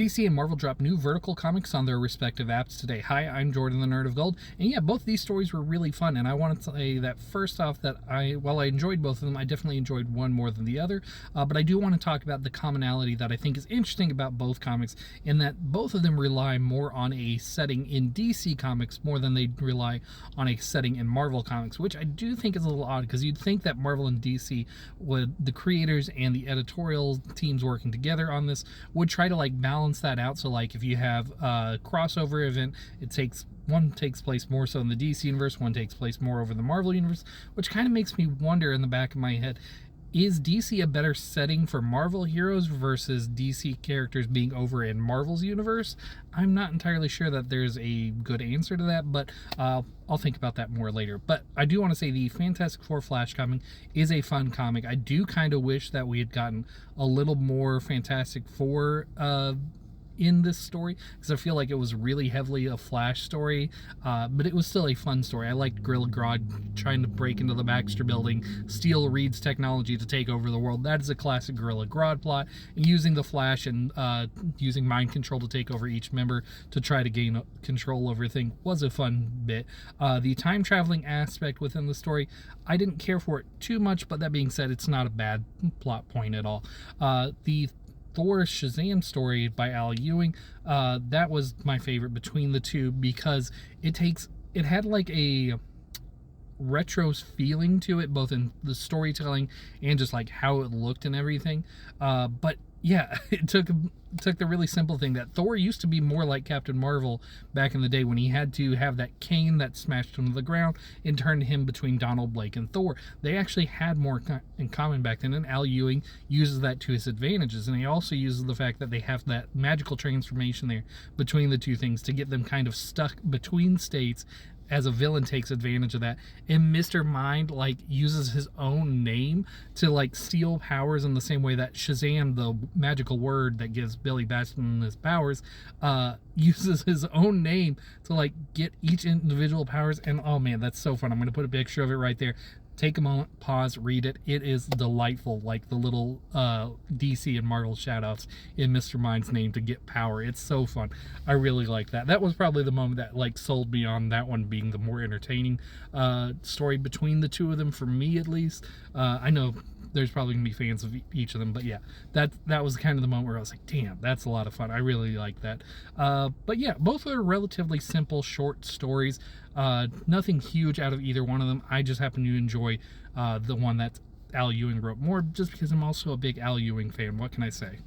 DC and Marvel dropped new Vertical comics on their respective apps today. Hi, I'm Jordan the Nerd of Gold, and yeah, both these stories were really fun, and I wanted to say that first off that while I enjoyed both of them, I definitely enjoyed one more than the other, but I do want to talk about the commonality that I think is interesting about both comics, in that both of them rely more on a setting in DC Comics more than they rely on a setting in Marvel Comics, which I do think is a little odd, because you'd think that Marvel and DC, would the creators and the editorial teams working together on this, would try to like balance that out. So like if you have a crossover event, one takes place more so in the DC universe, one takes place more over the Marvel universe, which kind of makes me wonder in the back of my head, is DC a better setting for Marvel heroes versus DC characters being over in Marvel's universe? I'm not entirely sure that there's a good answer to that, but I'll think about that more later. But I do want to say the Fantastic Four Flash comic is a fun comic. I do kind of wish that we had gotten a little more Fantastic Four in this story, because I feel like it was really heavily a Flash story, but it was still a fun story. I liked Gorilla Grodd trying to break into the Baxter building, steal Reed's technology to take over the world. That is a classic Gorilla Grodd plot, and using the Flash and using mind control to take over each member to try to gain control over things was a fun bit. The time traveling aspect within the story, I didn't care for it too much, but that being said, it's not a bad plot point at all. The Thor Shazam story by Al Ewing, that was my favorite between the two, because it had like a retro feeling to it, both in the storytelling and just like how it looked and everything. But yeah, it took the really simple thing that Thor used to be more like Captain Marvel back in the day, when he had to have that cane that smashed him to the ground and turned him between Donald Blake and Thor. They actually had more in common back then, and Al Ewing uses that to his advantages, and he also uses the fact that they have that magical transformation there between the two things to get them kind of stuck between states, as a villain takes advantage of that. And Mr. Mind like uses his own name to like steal powers in the same way that Shazam, the magical word that gives Billy Batson his powers, uses his own name to like get each individual powers. And oh man, that's so fun. I'm gonna put a picture of it right there. Take a moment, pause, read it. It is delightful, like the little DC and Marvel shoutouts in Mr. Mind's name to get power. It's so fun. I really like that. That was probably the moment that like sold me on that one being the more entertaining story between the two of them, for me at least. I know there's probably gonna be fans of each of them, but yeah, that was kind of the moment where I was like, damn, that's a lot of fun. I really like that. But yeah, both are relatively simple, short stories. Nothing huge out of either one of them. I just happen to enjoy the one that Al Ewing wrote more, just because I'm also a big Al Ewing fan. What can I say?